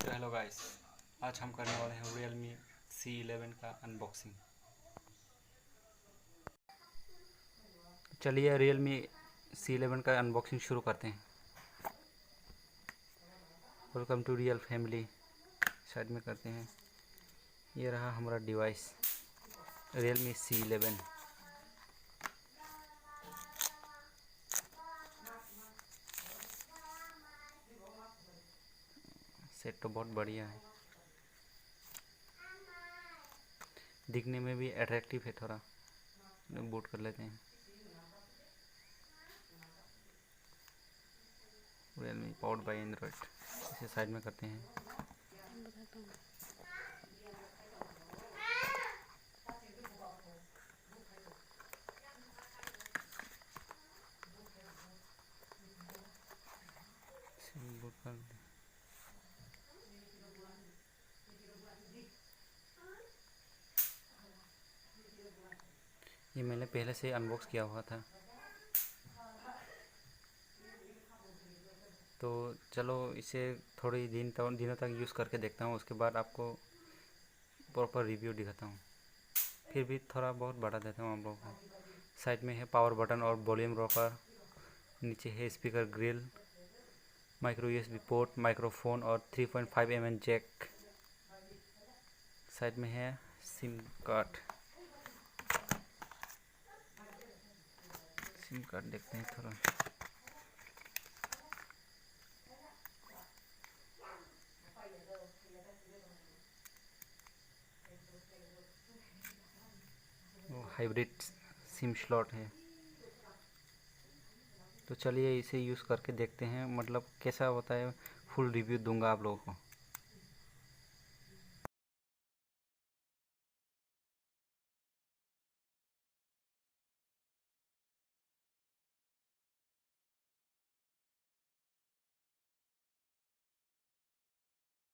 तो hello guys, आज हम करने वाले हैं realme C11 का अनबॉक्सिंग। चलिए realme C11 का अनबॉक्सिंग शुरू करते हैं। Welcome to real family, side में करते हैं। ये रहा हमारा डिवाइस realme C11। सेट तो बहुत बढ़िया है, दिखने में भी अट्रैक्टिव है। थोड़ा बूट कर लेते हैं। realme पावर्ड बाय एंड्रॉइड, इसे साइड में करते हैं। बूट कर ये मैंने पहले से अनबॉक्स किया हुआ था, तो चलो इसे थोड़ी दिनों तक यूज़ करके देखता हूँ। उसके बाद आपको प्रॉपर रिव्यू दिखाता हूँ। फिर भी थोड़ा बहुत बढ़ा देता हूँ आप लोगों को। साइड में है पावर बटन और वॉल्यूम रॉकर, नीचे है speaker grill, micro USB port, microphone और 3.5 mm जैक। साइड में है सिम कार्ड। सिम कार्ड देखते हैं थोड़ा। वो हाइब्रिड सिम स्लॉट है। तो चलिए इसे यूज़ करके देखते हैं, मतलब कैसा होता है। फुल रिव्यू दूंगा आप लोगों को।